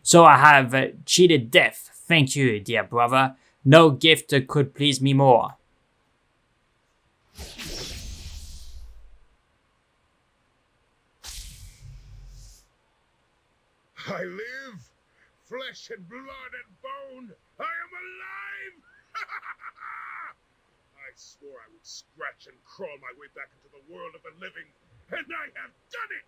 So I have cheated death. Thank you, dear brother. No gift could please me more. I live, flesh and blood and bone. I am alive! I swore I would scratch and crawl my way back into the world of the living, and I have done it!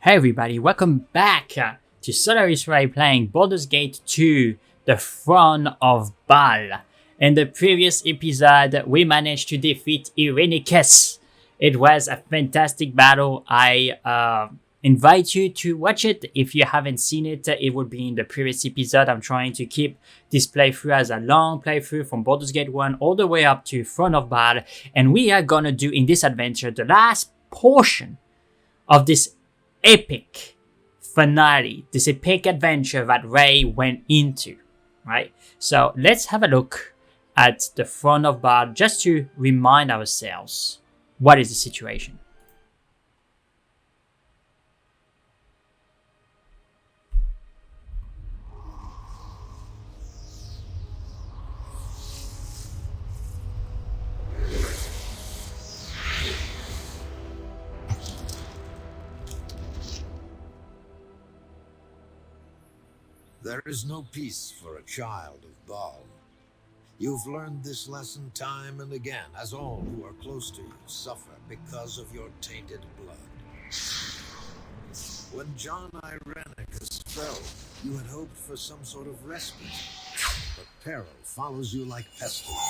Hey everybody, welcome back to Solaris, where I'm playing Baldur's Gate 2, The Throne of Bhaal. In the previous episode, we managed to defeat Irenicus. It was a fantastic battle. I invite you to watch it. If you haven't seen it, it would be in the previous episode. I'm trying to keep this playthrough as a long playthrough from Baldur's Gate 1 all the way up to Throne of Bhaal. And we are gonna do in this adventure the last portion of this epic finale, this epic adventure that Ray went into, right? So let's have a look at the Throne of Bhaal just to remind ourselves what is the situation. There is no peace for a child of Bhaal. You've learned this lesson time and again, as all who are close to you suffer because of your tainted blood. When John Irenicus fell, you had hoped for some sort of respite, but peril follows you like pestilence.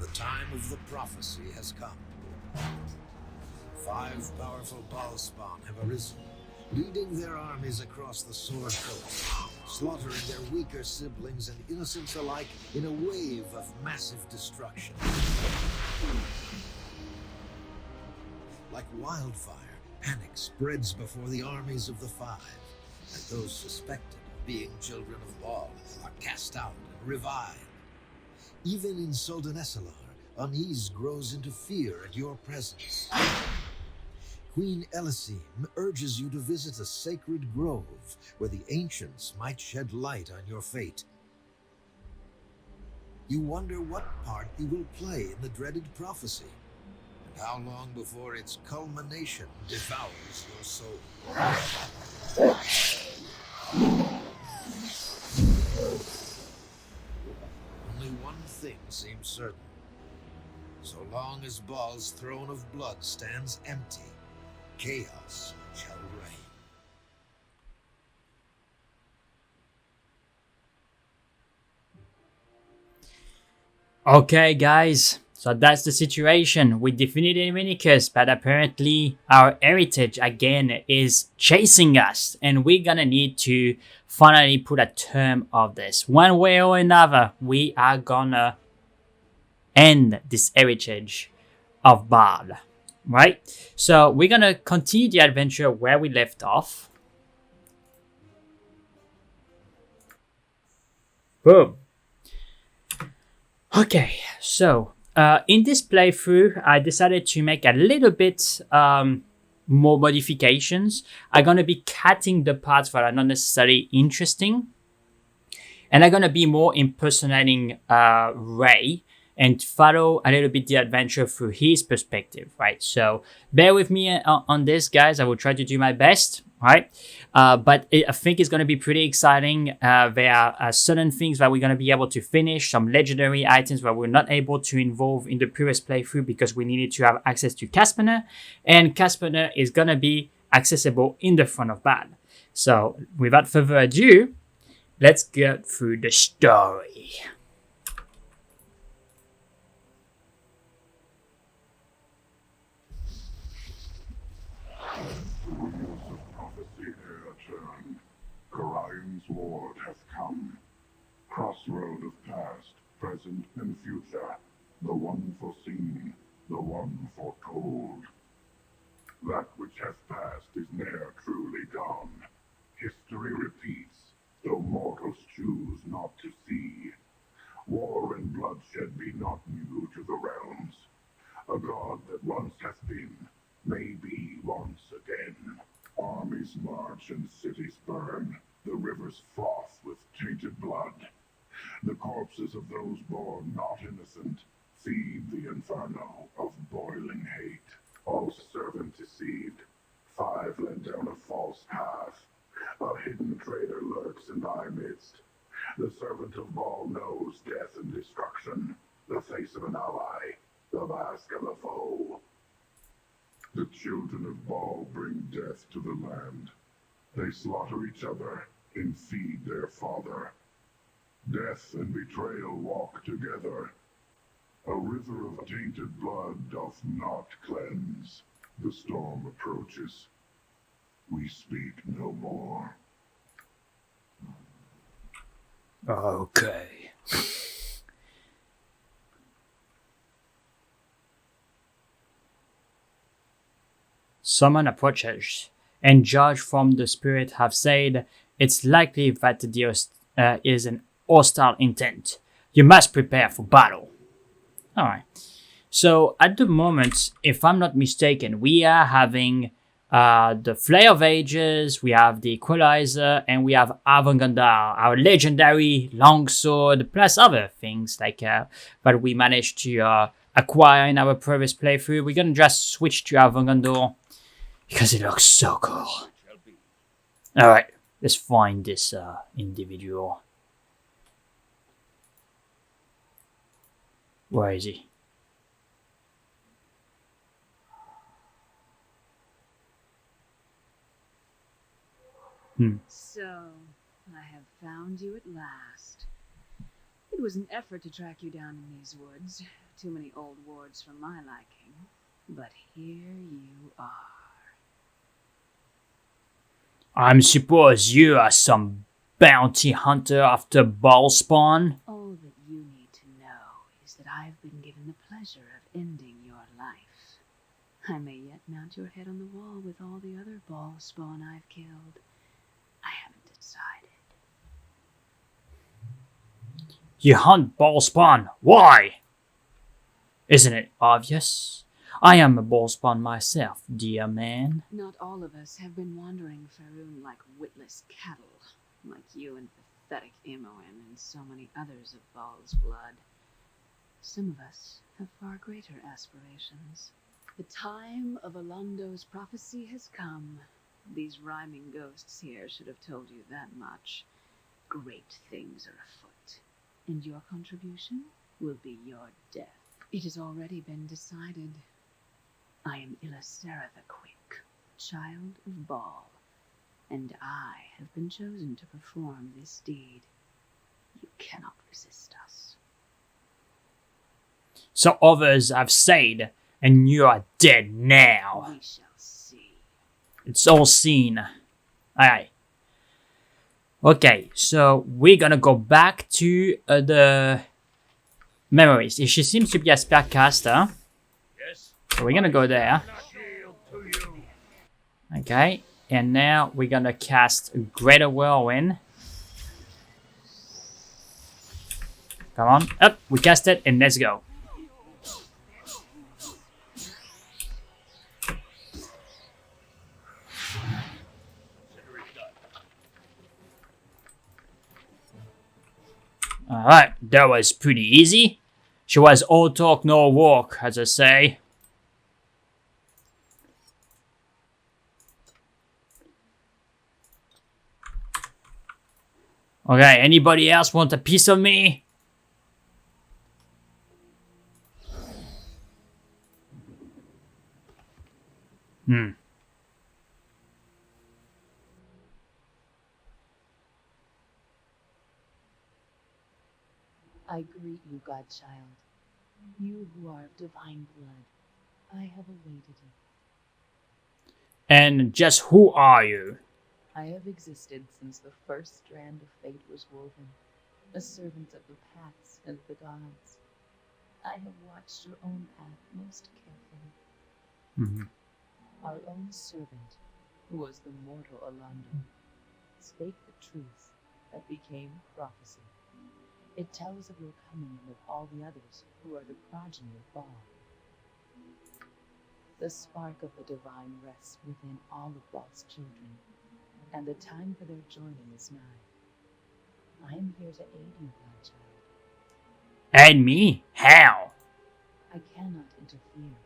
The time of the prophecy has come. 5 powerful Bhaal spawn have arisen, leading their armies across the Sword Coast, slaughtering their weaker siblings and innocents alike in a wave of massive destruction. Like wildfire, panic spreads before the armies of the 5, and those suspected of being children of Bhaal are cast out and revived. Even in Soldanesalar, unease grows into fear at your presence. Queen Elisime urges you to visit a sacred grove where the ancients might shed light on your fate. You wonder what part you will play in the dreaded prophecy, and how long before its culmination devours your soul. Only one thing seems certain. So long as Bhaal's throne of blood stands empty, chaos shall reign. Okay guys, so that's the situation. We defeated Irenicus, but apparently our heritage again is chasing us, and we're gonna need to finally put a term of this. One way or another, we are gonna end this heritage of Bhaal. Right? So we're gonna continue the adventure where we left off. Boom. Okay, so in this playthrough, I decided to make a little bit more modifications. I'm gonna be cutting the parts that are not necessarily interesting, and I'm gonna be more impersonating Ray and follow a little bit the adventure through his perspective, right? So bear with me on this, guys. I will try to do my best, right? But I think it's going to be pretty exciting. There are certain things that we're going to be able to finish, some legendary items that we're not able to involve in the previous playthrough because we needed to have access to Caspenar, and Caspenar is going to be accessible in the Throne of Bhaal. So without further ado, let's get through the story. Karion's ward hath come. Crossroad of past, present, and future. The one foreseen, the one foretold. That which hath passed is ne'er truly gone. History repeats, though mortals choose not to see. War and bloodshed be not new to the realms. A god that once hath been, may be once again. Armies march and cities burn, the rivers froth with tainted blood. The corpses of those born not innocent feed the inferno of boiling hate. All servant deceived, 5 led down a false path. A hidden traitor lurks in thy midst. The servant of Bhaal knows death and destruction, the face of an ally, the mask of a foe. The children of Bhaal bring death to the land. They slaughter each other and feed their father. Death and betrayal walk together. A river of tainted blood doth not cleanse. The storm approaches. We speak no more. Okay. Someone approaches, and judge from the spirit have said it's likely that there is an hostile intent. You must prepare for battle. Alright. So at the moment, if I'm not mistaken, we are having the Flare of Ages, we have the Equalizer, and we have Avangandar, our legendary longsword, plus other things like that we managed to acquire in our previous playthrough. We're gonna just switch to Avangandar because it looks so cool. Alright, let's find this individual. Where is he? So, I have found you at last. It was an effort to track you down in these woods. Too many old wards for my liking. But here you are. I suppose you are some bounty hunter after Bhaal spawn? All that you need to know is that I've been given the pleasure of ending your life. I may yet mount your head on the wall with all the other Bhaal spawn I've killed. I haven't decided. You hunt Bhaal spawn. Why? Isn't it obvious? I am a Bhaal spawn myself, dear man. Not all of us have been wandering Faerun like witless cattle, like you and pathetic Imoen and so many others of Bhaal's blood. Some of us have far greater aspirations. The time of Alondo's prophecy has come. These rhyming ghosts here should have told you that much. Great things are afoot, and your contribution will be your death. It has already been decided. I am Ilasera the Quick, child of Bhaal, and I have been chosen to perform this deed. You cannot resist us. So others have said, and you are dead now. We shall see. It's all seen. Alright. Okay, so we're gonna go back to the memories. She seems to be a spellcaster. So we're gonna go there. Okay, and now we're gonna cast Greater Whirlwind. Come on, up, we cast it, and let's go. Alright, that was pretty easy. She was all talk, no walk, as I say. Okay, anybody else want a piece of me? I greet you, Godchild. You who are of divine blood. I have awaited you. And just who are you? I have existed since the first strand of fate was woven, a servant of the paths and the gods. I have watched your own path most carefully. Our own servant, who was the mortal Alondo, spake the truth that became prophecy. It tells of your coming and of all the others who are the progeny of Bhaal. The spark of the divine rests within all of Bhaal's children, and the time for their joining is nigh. I am here to aid you, godchild. Aid me? How? I cannot interfere.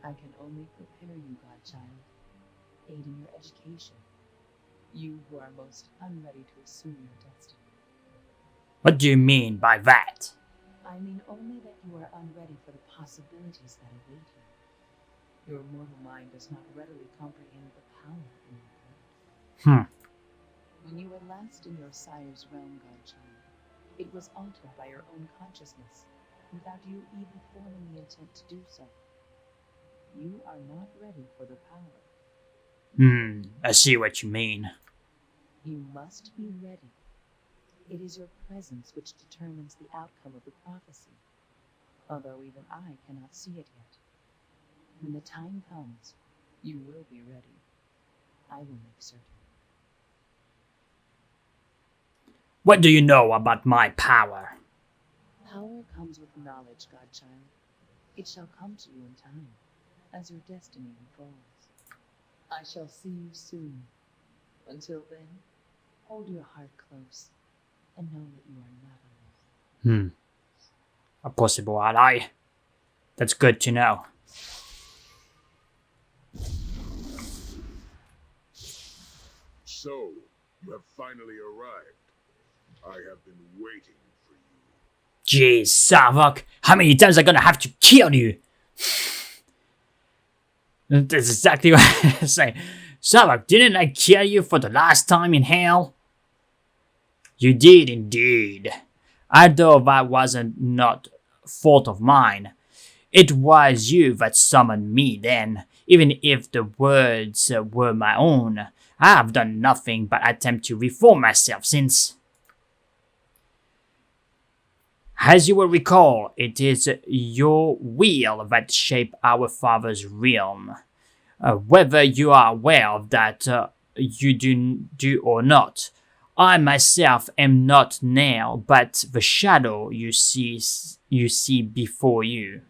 I can only prepare you, godchild, aid in your education. You who are most unready to assume your destiny. What do you mean by that? I mean only that you are unready for the possibilities that await you. Your mortal mind does not readily comprehend the power in your blood. When you were last in your sire's realm, godchild, it was altered by your own consciousness, without you even forming the intent to do so. You are not ready for the power. I see what you mean. You must be ready. It is your presence which determines the outcome of the prophecy, although even I cannot see it yet. When the time comes, you will be ready. I will make certain. What do you know about my power? Power comes with knowledge, godchild. It shall come to you in time, as your destiny unfolds. I shall see you soon. Until then, hold your heart close, and know that you are not alone. A possible ally. That's good to know. So, you have finally arrived. I have been waiting for you. Jeez, Sarevok, how many times am I gonna have to kill you? That's exactly what I say. Sarevok, didn't I kill you for the last time in hell? You did indeed. Although that wasn't not fault of mine. It was you that summoned me then, even if the words were my own. I have done nothing but attempt to reform myself since. As you will recall, it is your will that shape our father's realm. Whether you are aware of that, you do or not. I myself am not now, but the shadow you see before you.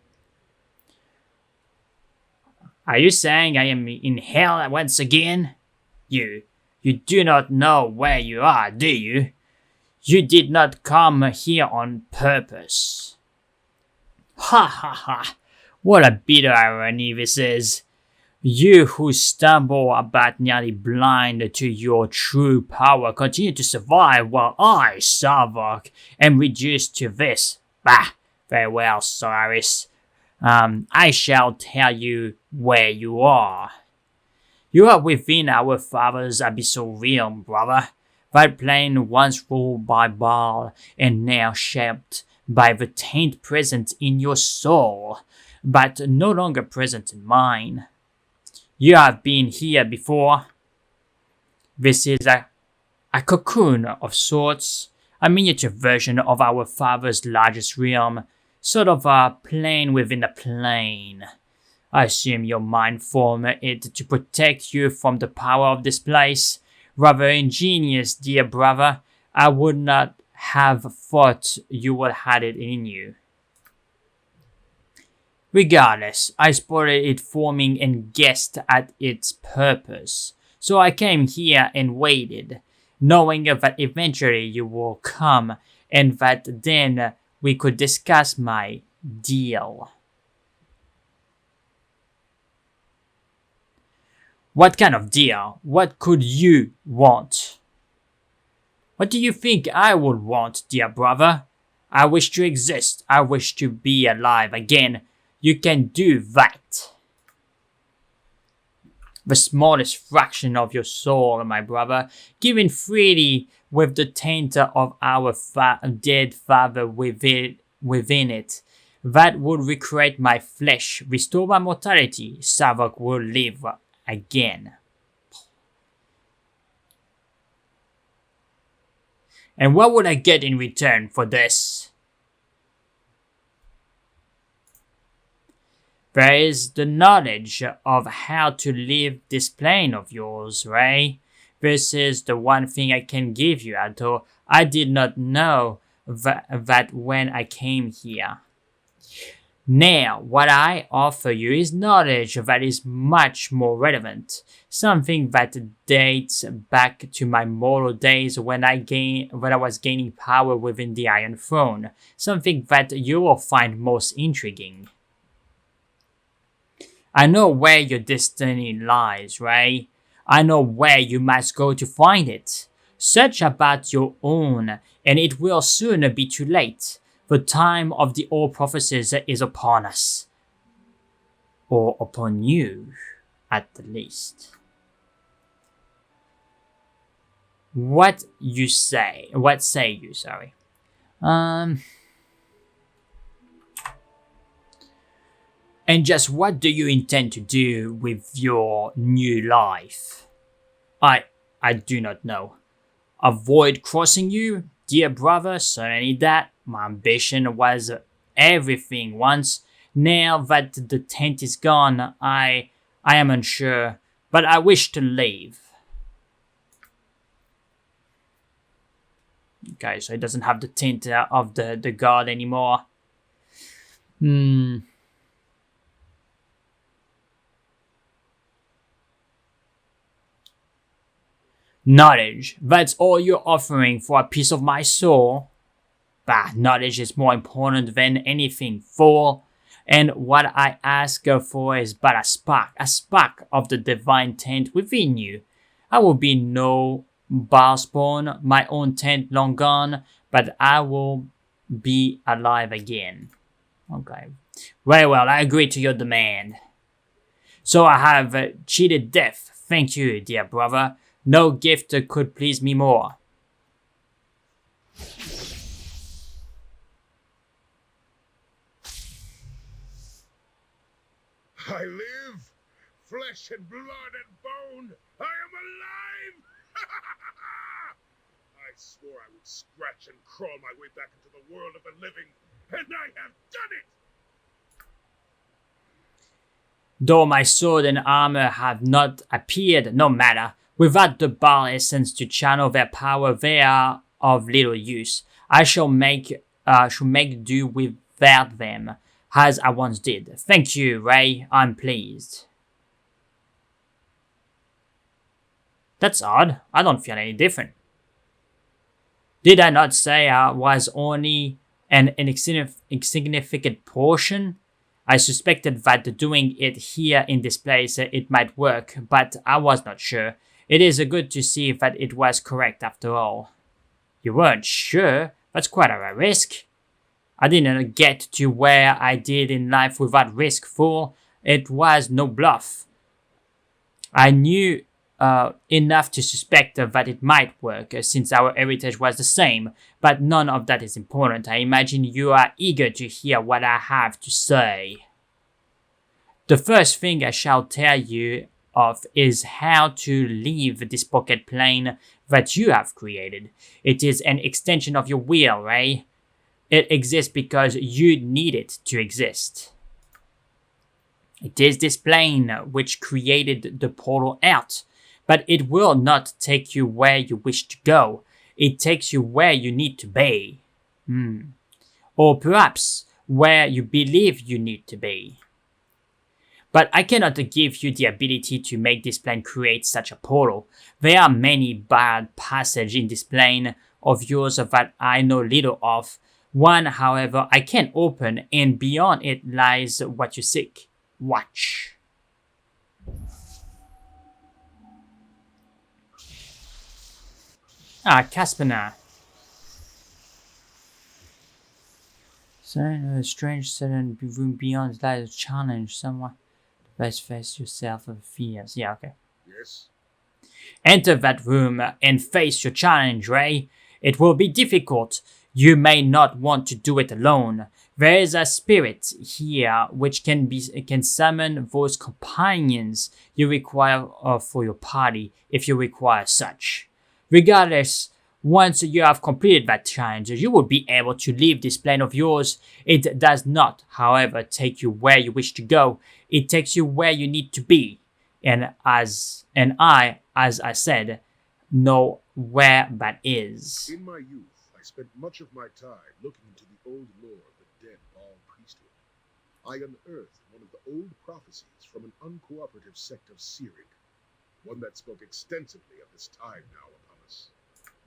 Are you saying I am in hell once again? You do not know where you are, do you? You did not come here on purpose. Ha ha ha! What a bitter irony this is. You who stumble about nearly blind to your true power continue to survive while I, Sarevok, am reduced to this. Bah, very well, Solaris. I shall tell you where you are. You are within our father's abyssal realm, brother. That plane once ruled by Bhaal and now shaped by the taint present in your soul, but no longer present in mine. You have been here before. This is a cocoon of sorts, a miniature version of our father's largest realm, sort of a plane within a plane. I assume your mind formed it to protect you from the power of this place. Rather ingenious, dear brother. I would not have thought you would have it in you. Regardless, I spotted it forming and guessed at its purpose. So I came here and waited, knowing that eventually you will come and that then we could discuss my deal. What kind of deal? What could you want? What do you think I would want, dear brother? I wish to exist. I wish to be alive again. You can do that. The smallest fraction of your soul, my brother, given freely with the taint of our dead father within it, that would recreate my flesh, restore my mortality. Sarevok will live again. And what would I get in return for this? There is the knowledge of how to live this plane of yours, Ray. This is the one thing I can give you, although I did not know that when I came here. Now, what I offer you is knowledge that is much more relevant, something that dates back to my mortal days when I was gaining power within the Iron Throne, something that you will find most intriguing. I know where your destiny lies, right? I know where you must go to find it. Search about your own, and it will soon be too late. The time of the old prophecies is upon us. Or upon you, at the least. What say you, sorry. And just what do you intend to do with your new life? I do not know. Avoid crossing you, dear brother, certainly that. My ambition was everything once. Now that the tent is gone, I am unsure, but I wish to leave. Okay, so it doesn't have the tint of the god anymore. Knowledge, that's all you're offering for a piece of my soul? Bah, knowledge is more important than anything, fool. And what I ask for is but a spark of the divine tent within you. I will be no Bhaal my own tent long gone, but I will be alive again. Okay. Very well, I agree to your demand. So I have cheated death. Thank you, dear brother. No gift could please me more. I live, flesh and blood and bone. I am alive. I swore I would scratch and crawl my way back into the world of the living, and I have done it. Though my sword and armor have not appeared, no matter. Without the Bhaal essence to channel their power, they are of little use. I shall make do without them, as I once did. Thank you, Ray. I'm pleased. That's odd. I don't feel any different. Did I not say I was only an insignificant portion? I suspected that doing it here in this place it might work, but I was not sure. It is good to see that it was correct after all. You weren't sure? That's quite a risk. I didn't get to where I did in life without risk, fool. It was no bluff. I knew enough to suspect that it might work, since our heritage was the same, but none of that is important. I imagine you are eager to hear what I have to say. The first thing I shall tell you of is how to leave this pocket plane that you have created. It is an extension of your will, right? It exists because you need it to exist. It is this plane which created the portal out, but it will not take you where you wish to go. It takes you where you need to be. Or perhaps where you believe you need to be. But I cannot give you the ability to make this plane create such a portal. There are many bad passages in this plane of yours that I know little of. One, however, I can open, and beyond it lies what you seek. Watch. Caspenar. A strange sudden room beyond lies a challenge. Someone best face yourself of fears. Yeah, okay. Yes. Enter that room and face your challenge, Ray. It will be difficult. You may not want to do it alone. There is a spirit here which can summon those companions you require for your party, if you require such. Regardless, once you have completed that challenge, you will be able to leave this plane of yours. It does not, however, take you where you wish to go. It takes you where you need to be. And as I said, know where that is. In my youth, I I spent much of my time looking into the old lore of the dead Bhaal priesthood. I unearthed one of the old prophecies from an uncooperative sect of Sirig, one that spoke extensively of this time now upon us.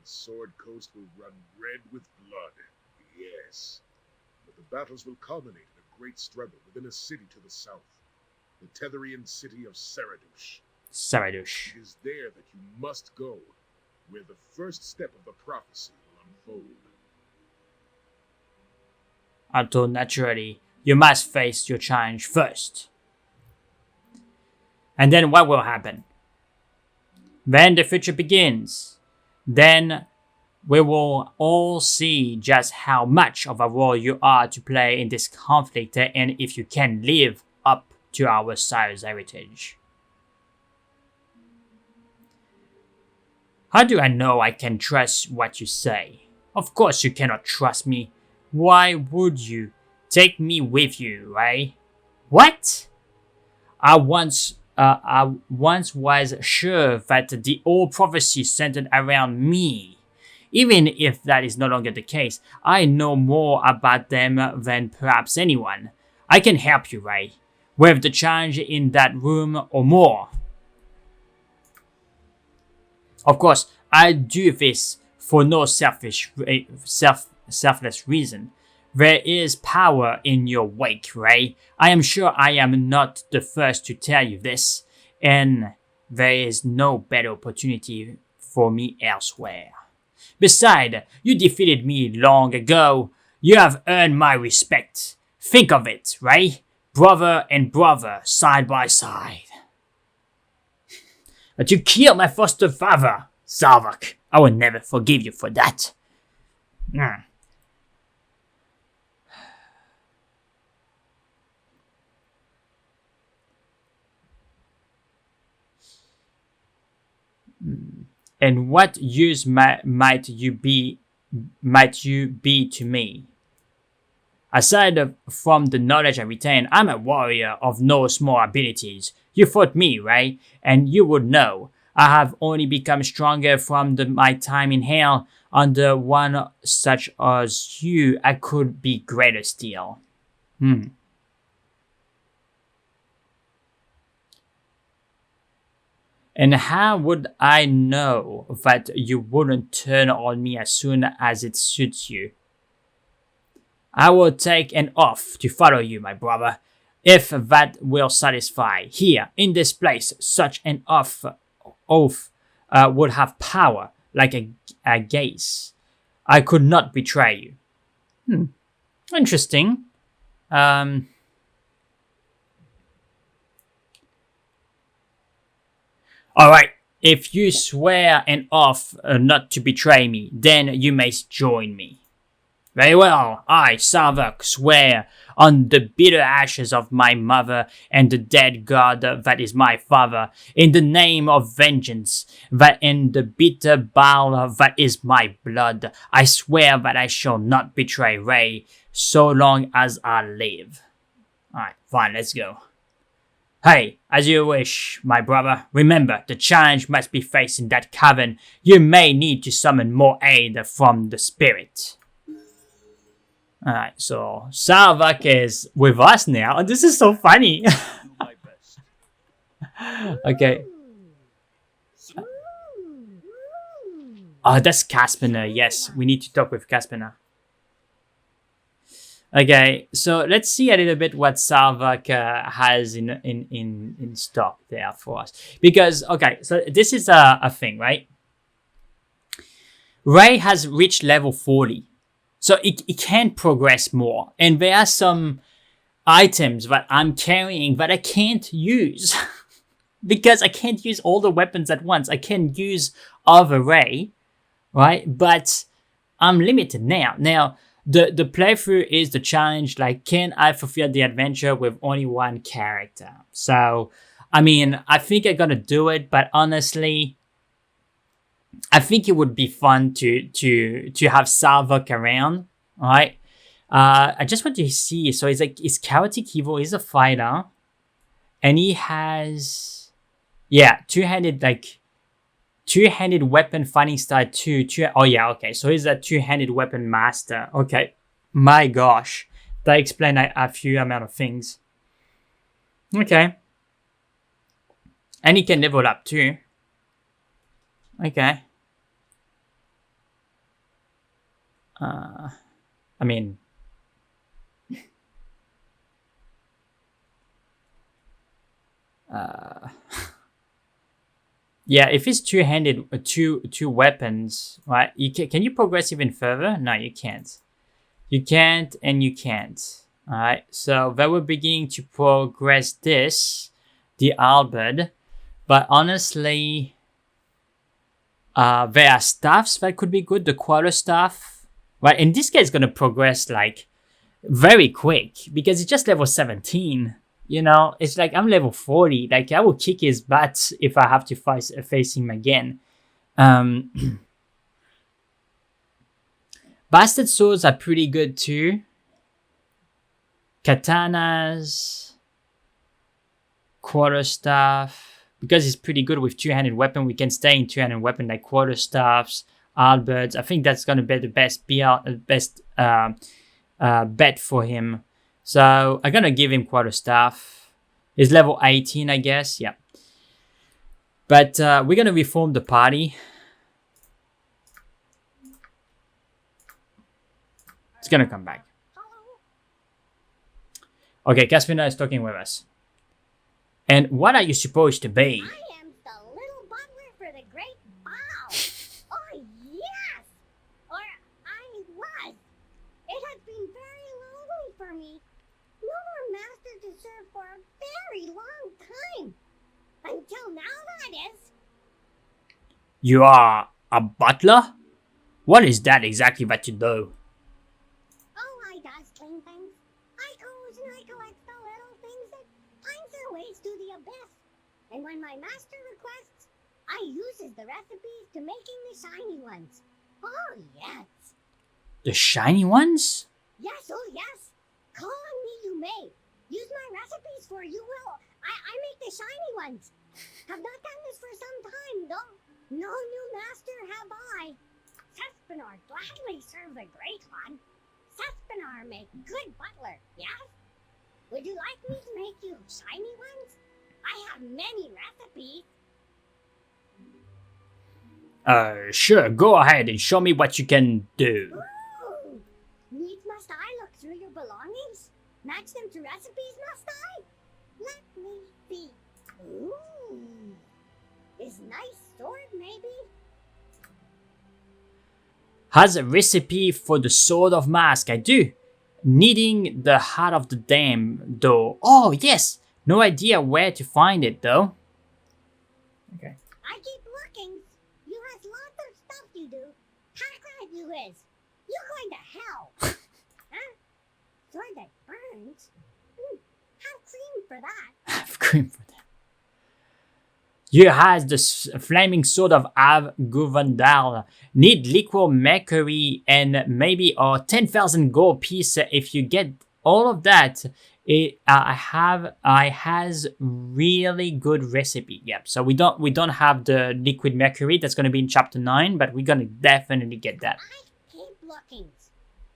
The Sword Coast will run red with blood, yes. But the battles will culminate in a great struggle within a city to the south, the Tetherian city of Saradush. Saradush. It is there that you must go, where the first step of the prophecy will unfold. Although naturally, you must face your challenge first. And then what will happen? When the future begins, then we will all see just how much of a role you are to play in this conflict and if you can live up to our sire's heritage. How do I know I can trust what you say? Of course you cannot trust me. Why would you? Take me with you, right? What? I once was sure that the old prophecy centered around me. Even if that is no longer the case, I know more about them than perhaps anyone. I can help you, Ray, with the challenge in that room or more. Of course, I do this for no selfless reason. There is power in your wake, Ray. I am sure I am not the first to tell you this, and there is no better opportunity for me elsewhere. Besides, you defeated me long ago. You have earned my respect. Think of it, Ray. Brother and brother, side by side. But you killed my foster father, Sarevok. I will never forgive you for that. And what use might you be to me? Aside from the knowledge I retain, I'm a warrior of no small abilities. You fought me, right? And you would know. I have only become stronger from my time in hell. Under one such as you, I could be greater still. And how would I know that you wouldn't turn on me as soon as it suits you? I will take an oath to follow you, my brother, if that will satisfy. Here, in this place, such an oath would have power like a gaze. I could not betray you. Interesting. Alright, if you swear an oath not to betray me, then you may join me. Very well, I, Sarevok, swear on the bitter ashes of my mother and the dead god that is my father, in the name of vengeance, that in the bitter Bhaal that is my blood, I swear that I shall not betray Ray so long as I live. Alright, fine, let's go. Hey, as you wish, my brother. Remember, the challenge must be faced in that cavern. You may need to summon more aid from the spirit. Alright, so Sarevok is with us now. This is so funny. Okay. Oh, that's Caspenar. Yes, we need to talk with Caspenar. Okay, so let's see a little bit what Sarevok has in stock there for us. Because, okay, so this is a thing, right? Ray has reached level 40. So it can progress more. And there are some items that I'm carrying that I can't use. Because I can't use all the weapons at once. I can use other Ray, right? But I'm limited now. Now, the playthrough is the challenge, like, can I fulfill the adventure with only one character? So, I mean, I think I'm gonna do it, but honestly, I think it would be fun to have Sarevok around, right? I just want to see, so it's like, is Chaotic Evil, he's a fighter, and he has, yeah, two-handed, like, Two-handed weapon fighting style 2. Oh yeah, okay. So he's a two-handed weapon master. Okay. My gosh. That explains a few amount of things. Okay. And he can level up too. Okay. I mean... yeah, if it's two-handed, two weapons, right? Can you progress even further? No, you can't. You can't, and you can't. All right. So they were beginning to progress this, the halberd, but honestly, there are staffs that could be good. The quarter staff, right? And this guy's gonna progress like very quick because it's just level 17. You know, it's like I'm level 40. Like I will kick his butt if I have to face him again. Bastard swords are pretty good too. Katanas, quarterstaff. Because it's pretty good with two-handed weapon, we can stay in two-handed weapon like quarterstaffs, halberds. I think that's gonna be the best bet for him. So I'm gonna give him quarterstaff. He's level 18, I guess. Yeah. But we're gonna reform the party. It's gonna come back. Okay, Caspenar is talking with us. And what are you supposed to be? I am the little butler for the great Bhaal. Oh, yes! Or I was. It has been very lonely for me. No more master to serve for a very long time. Until now, that is. You are a butler? What is that exactly that you do? Oh, I does clean things. I goes and I collect the little things that finds their ways to the abyss. And when my master requests, I uses the recipes to making the shiny ones. Oh, yes. The shiny ones? Yes, oh yes. Call on me you may. Use my recipes for you will. I make the shiny ones. Have not done this for some time, though. No new master have I. Caspenar gladly serve the great one. Caspenar make good butler, yes? Would you like me to make you shiny ones? I have many recipes. Sure, go ahead and show me what you can do. Ooh. Needs must I look through your belongings? Match them to recipes, must I? Let me see. Ooh. Is nice sword, maybe? Has a recipe for the sword of mask, I do. Needing the heart of the dam, though. Oh, yes. No idea where to find it, though. Okay. I keep looking. You has lots of stuff you do. How glad you is. You going to hell. Huh? Sword that burns? Have cream for that. Have cream for that. You has the flaming sword of Av-Guvandal. Need liquid mercury and maybe 10,000 gold piece. If you get all of that, I has really good recipe. Yep. So we don't have the liquid mercury. That's gonna be in chapter 9, but we're gonna definitely get that. I keep looking.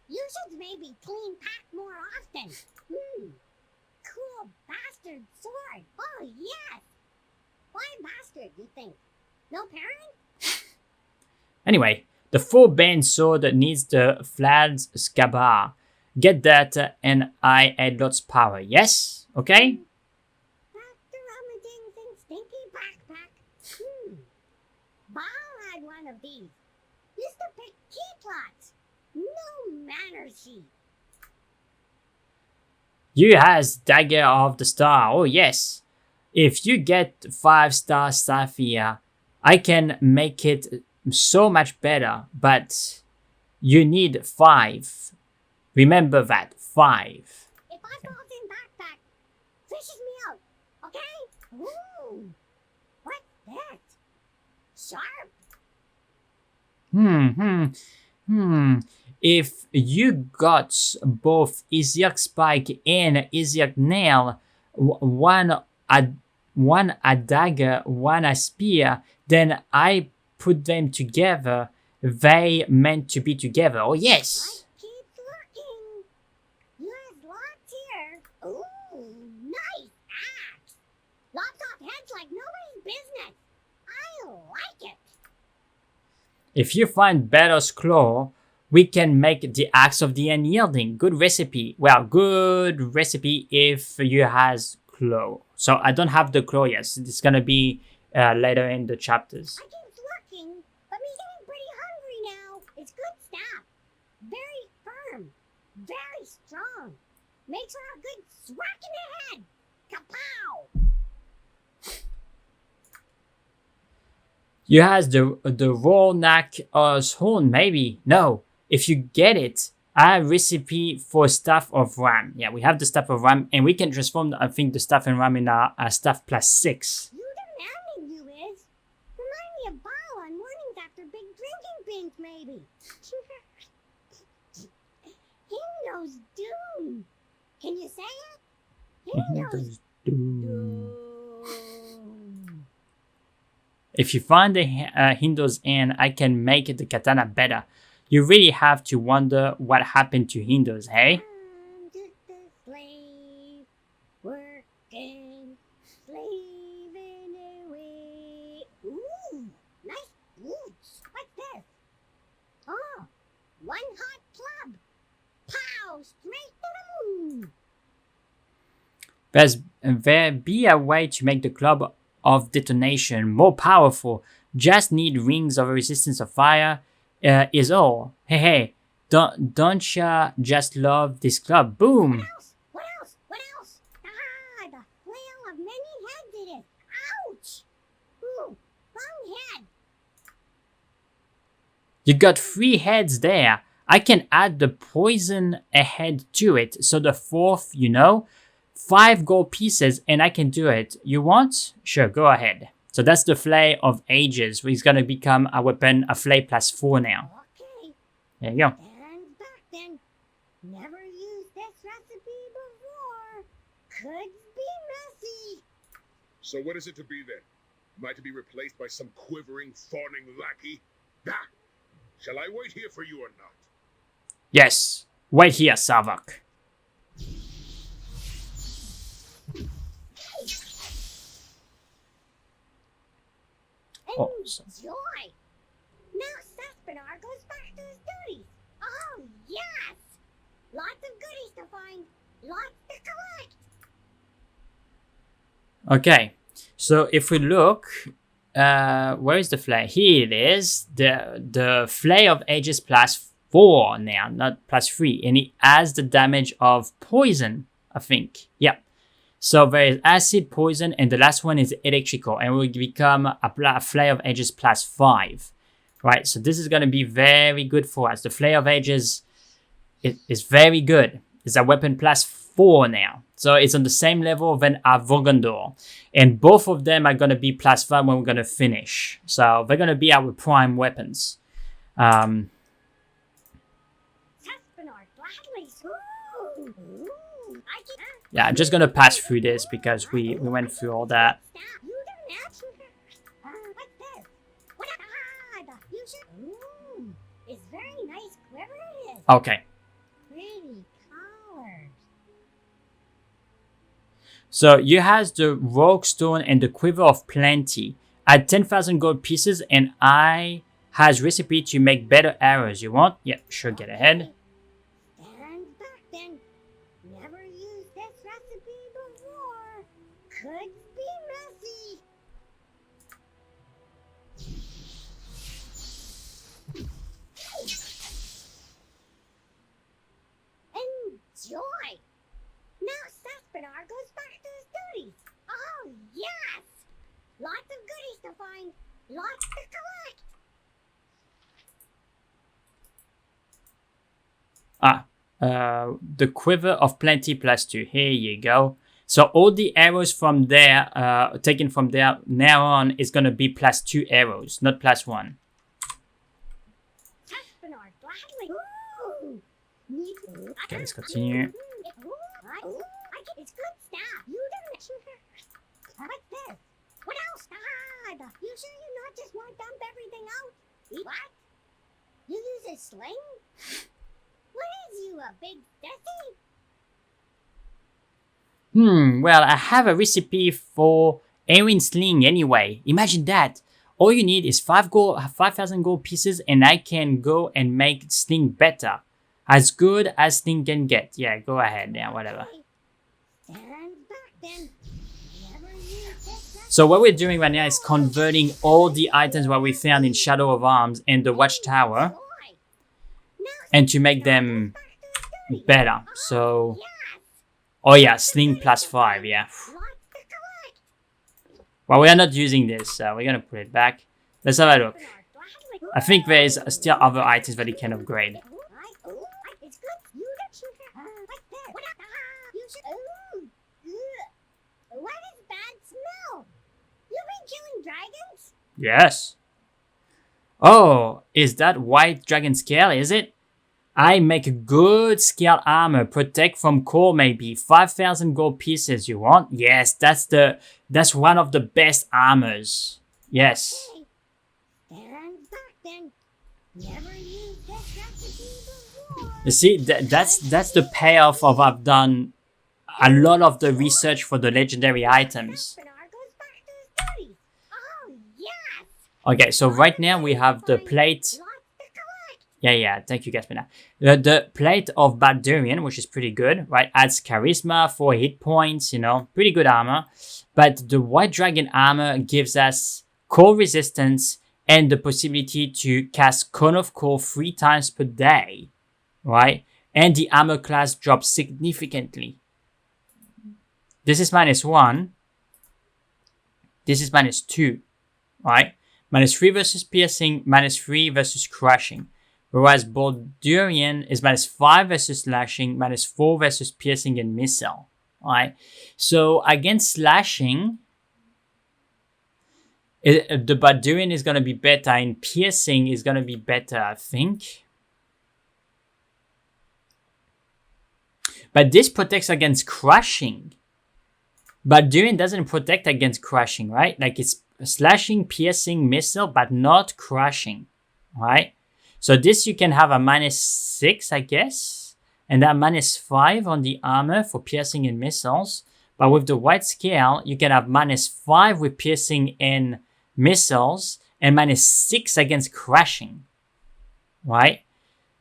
You should maybe clean pack more often. Cool bastard sword. Oh yes. Why bastard, you think? No parent? Anyway, the 4-band sword needs the Flad's scabbard. Get that and I add lots power. Yes? Okay? Back to rummaging in stinky backpack. Bhaal had one of these. Used to pick key plots. No manners he. You has Dagger of the Star. Oh yes. If you get 5-star Sapphire, I can make it so much better, but you need 5. Remember that, 5. If I falls in backpack, fishes me out, okay? Ooh, what's that? Sharp? If you got both Isiac Spike and Isiac Nail, one a dagger, one a spear, then I put them together, they meant to be together. Oh yes. I keep looking. There's lots here. Ooh, nice axe. Lots off heads like nobody's business. I like it. If you find Bell's claw, we can make the axe of the unyielding. Good recipe. Well, good recipe if you has claw. So I don't have the claw yet. So it's gonna be later in the chapters. I keep looking, but me getting pretty hungry now. It's good stuff. Very firm. Very strong. Makes for a good swack in the head. Kapow! You has the raw neck horn, maybe. No. If you get it, a recipe for staff of ram. Yeah, we have the staff of ram, and we can transform, I think, the staff and ram in a staff +6. You demanding you is. Remind me of Bhaal on mornings after big drinking binge, maybe. He knows doom. Can you say it? He knows doom. If you find the Hindo's end, I can make the katana better. You really have to wonder what happened to Hindo's, hey? I'm just a slave, working, slaving away. Ooh, nice boots. What's this? Oh, one hot club. Pow, straight to the moon. There be a way to make the club of detonation more powerful. Just need rings of resistance of fire is all. Hey, don't ya just love this club? Boom! What else? What else? What else? Ah, the flail of many heads it is. Ouch! Ooh, wrong head. You got 3 heads there. I can add the poison ahead to it. So the 4th, 5 gold pieces, and I can do it. You want? Sure, go ahead. So that's the Flay of Ages, which is going to become a weapon, a Flay +4 now. Okay. There you go. And back then. Never used this recipe before. Could be messy. So what is it to be then? Am I to be replaced by some quivering, fawning lackey? Ah! Shall I wait here for you or not? Yes. Wait here, Sarevok. Enjoy! Now Caspenar goes back to his duties. Oh, yes! Lots of goodies to find, lots to collect. Okay. So if we look, where is the Flay? Here it is. The Flay of Ages +4 now, not +3. And it has the damage of poison, I think. Yep. So there is acid, poison, and the last one is electrical, and will become a Flay of Ages +5. Right, so this is going to be very good for us. The Flay of Ages is very good. It's a weapon +4 now. So it's on the same level than a Vogandor. And both of them are going to be +5 when we're going to finish. So they're going to be our prime weapons. Caspenar gladly. Ooh. Yeah, I'm just going to pass through this because we went through all that. What's this? What? Ah, the fusion. Ooh, it's very nice quiver it is. Okay. Pretty colors. So you have the Rogue Stone and the Quiver of Plenty. Add 10,000 gold pieces, and I has recipe to make better arrows. You want? Yeah, sure, get ahead. And back then. Never used this recipe before. Could be messy. Enjoy! Now Caspenar goes back to his duties. Oh, yes! Lots of goodies to find, lots to collect. The Quiver of Plenty +2. Here you go. So all the arrows from there, taken from there now on, is going to be +2 arrows, not +1. Caspenar gladly. Ooh. Okay, let's continue. It's good stuff. You didn't. What's this? What else? Ah, you sure you not just want to dump everything use a sling? What is you, a big sissy? Well, I have a recipe for Aaron sling anyway. Imagine that. All you need is 5,000 gold pieces and I can go and make sling better. As good as sling can get. Yeah, go ahead. Yeah, whatever. Stand back then. Never use this So what we're doing right now is converting all the items that we found in Shadow of Arms and the Watchtower and to make them better. So, oh yeah, sling plus 5, yeah. Well, we are not using this, so we're gonna put it back. Let's have a look. I think there's still other items that it can upgrade. What is bad smell? You've been killing dragons? Yes. Oh, is that white dragon scale, is it? I make good scale armor, protect from cold maybe. 5,000 gold pieces you want? Yes, that's one of the best armors. Yes. Stand back then. Never use this recipe before. You see, that's the payoff of I've done a lot of the research for the legendary items. Caspenar goes back to his studies. Oh, yes. Okay, so right now we have the plate. Lots to collect. Yeah, thank you, Caspenar. The plate of Baldurian, which is pretty good, right? Adds charisma, 4 hit points, you know, pretty good armor. But the white dragon armor gives us cold resistance and the possibility to cast Cone of Cold 3 times per day, right? And the armor class drops significantly. This is -1. This is -2, right? -3 versus piercing, -3 versus crushing. Whereas Baldurian is -5 versus slashing, -4 versus piercing and missile, right? So against slashing, the Baldurian is going to be better, and piercing is going to be better, I think. But this protects against crushing. Baldurian doesn't protect against crushing, right? Like it's slashing, piercing, missile, but not crushing, right? So this you can have a -6, I guess, and then -5 on the armor for piercing and missiles. But with the white scale, you can have -5 with piercing and missiles and -6 against crushing, right?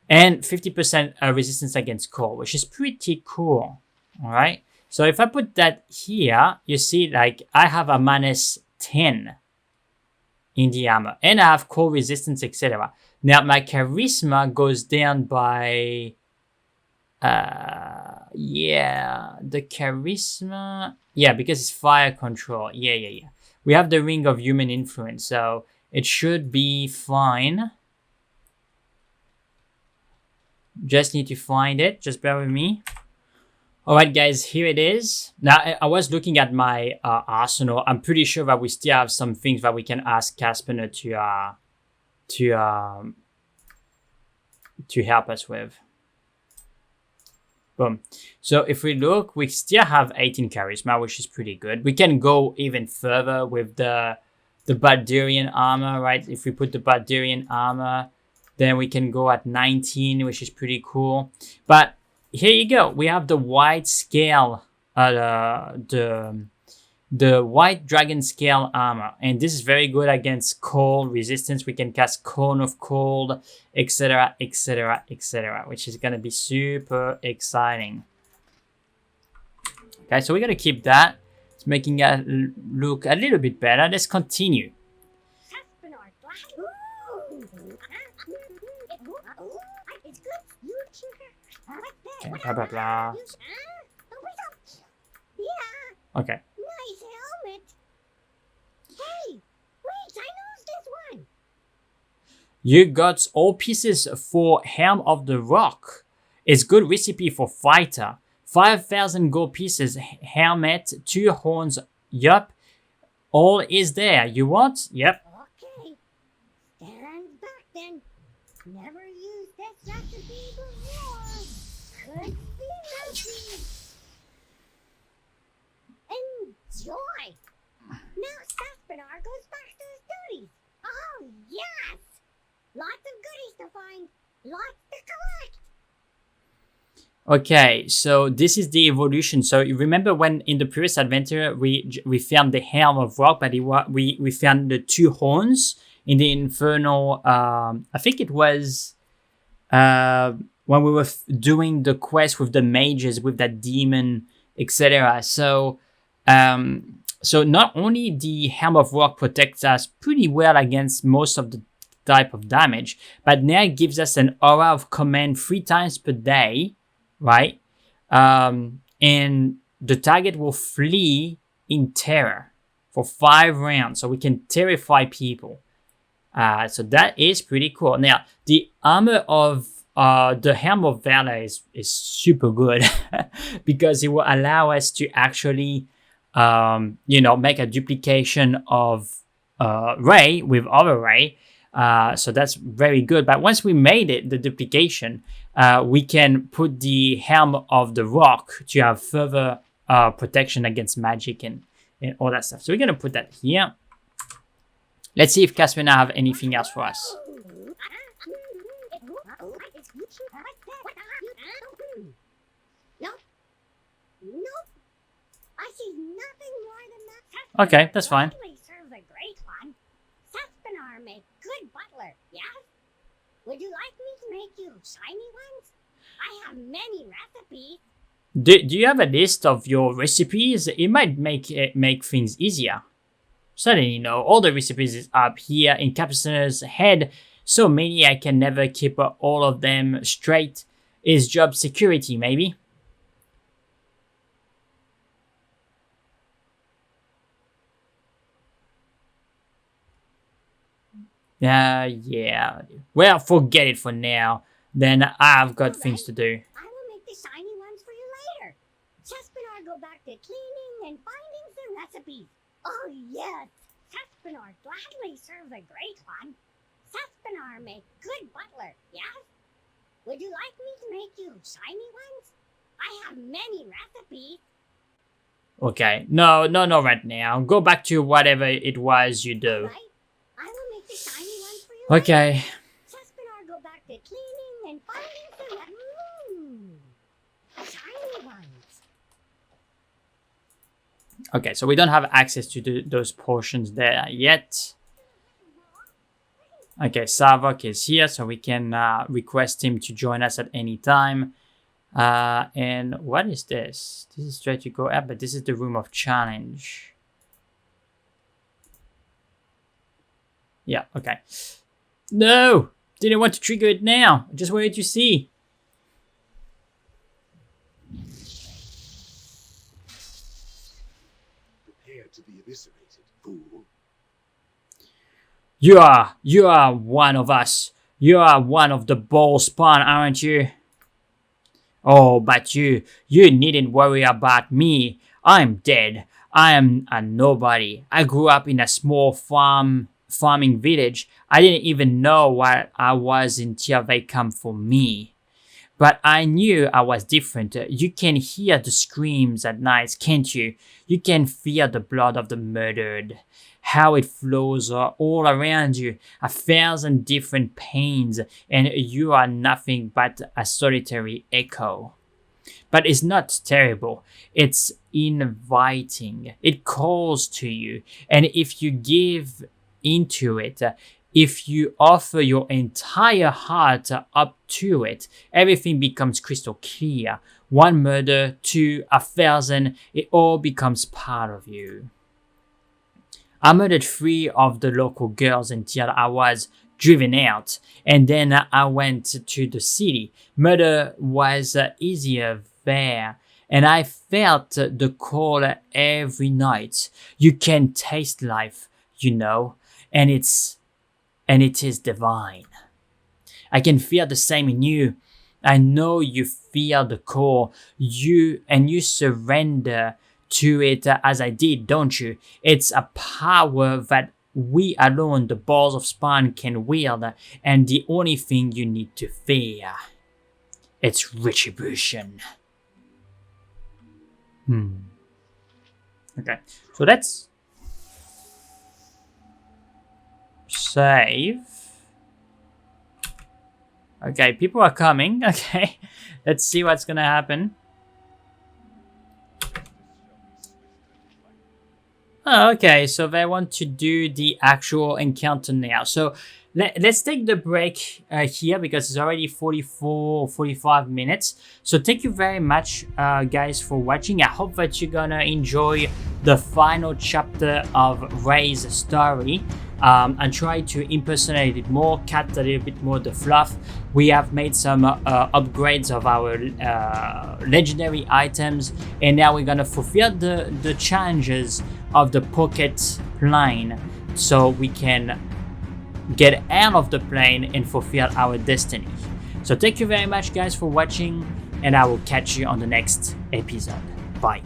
And 50% resistance against cold, which is pretty cool, all right? So if I put that here, you see like I have a -10 in the armor and I have cold resistance, etc. Now my charisma goes down by, the charisma, because it's fire control. Yeah. We have the ring of human influence, so it should be fine. Just need to find it, just bear with me. Alright guys, here it is. Now I was looking at my arsenal. I'm pretty sure that we still have some things that we can ask Caspenar to help us with. Boom. So if we look, we still have 18 charisma, which is pretty good. We can go even further with the Baldurian armor, right? If we put the Baldurian armor, then we can go at 19, which is pretty cool. But here you go. We have the white scale, the white dragon scale armor, and this is very good against cold resistance. We can cast Cone of Cold, etc, which is gonna be super exciting. Okay, so we're gonna keep that. It's making it look a little bit better. Let's continue. Okay, blah blah blah. Okay. Nice helmet. Hey, wait, I know this one. You got all pieces for Helm of the Rock. It's good recipe for fighter. 5,000 gold pieces, helmet, 2 horns. Yup, all is there. You want? Yep. Okay, stand back then. Never used this recipe before. Could be messy. Enjoy. Now Caspenar goes back to his duties. Oh yes, lots of goodies to find. Lots to collect. Okay, so this is the evolution. So you remember when in the previous adventure we found the helm of rock, but we found the 2 horns in the infernal. I think it was when we were doing the quest with the mages with that demon, etc. So so not only the helm of rock protects us pretty well against most of the type of damage, but now it gives us an aura of command 3 times per day. Right? And the target will flee in terror for 5 rounds. So we can terrify people. So that is pretty cool. Now, the armor of the Helm of Valor is super good because it will allow us to actually, make a duplication of Ray with other Ray. So that's very good. But once we made it, the duplication, we can put the Helm of the Rock to have further protection against magic and all that stuff. So we're going to put that here. Let's see if Caspenar have anything else for us. Nope. I see nothing more than that. Okay, that's fine. Serves a great one. Caspenar make good butler, yes? Would you like me to make you shiny ones? I have many recipes. Do you have a list of your recipes? It might make things easier. Certainly, all the recipes is up here in Caspenar's head. So many I can never keep all of them straight. Is job security, maybe? Yeah. Well, forget it for now. Then I've got things to do. I will make the shiny ones for you later. Caspenar go back to cleaning and finding the recipes. Oh yes, Caspenar gladly serves a great one. Caspenar make good butler, yes? Would you like me to make you shiny ones? I have many recipes. Okay, no, right now. Go back to whatever it was you do. Right. I will make the shiny ones for you Okay. later. Caspenar go back to cleaning and finding the shiny ones. Okay, so we don't have access to those portions there yet. Okay, Sarevok is here, so we can request him to join us at any time. And what is this? This is straight to go up, but this is the room of challenge. Yeah, okay. No! Didn't want to trigger it now. Just wanted to see. Prepare to be eviscerated, fool. You are one of us. You are one of the Bhaal spawn, aren't you? Oh, but you needn't worry about me. I'm dead. I am a nobody. I grew up in a small farming village. I didn't even know what I was until they come for me. But I knew I was different. You can hear the screams at night, can't you? You can feel the blood of the murdered. How it flows all around you, 1,000 different pains, and you are nothing but a solitary echo. But it's not terrible, it's inviting. It calls to you, and if you give into it, if you offer your entire heart up to it, everything becomes crystal clear. 1 murder, 2, 1,000, it all becomes part of you. I murdered 3 of the local girls until I was driven out, and then I went to the city. Murder was easier there, and I felt the call every night. You can taste life, and it is divine. I can feel the same in you. I know you feel the call, you surrender to it as I did, don't you? It's a power that we alone, the Balls of Spawn, can wield, and the only thing you need to fear, it's retribution. Okay, so let's save. Okay, people are coming. Okay, let's see what's gonna happen. Oh, okay, so they want to do the actual encounter now. So let's take the break here because it's already 44 45 minutes. So thank you very much guys for watching. I hope that you're gonna enjoy the final chapter of Ray's story and try to impersonate it more, cut a little bit more the fluff. We have made some upgrades of our legendary items, and now we're gonna fulfill the challenges of the pocket plane so we can get out of the plane and fulfill our destiny. So thank you very much guys for watching, and I will catch you on the next episode. Bye.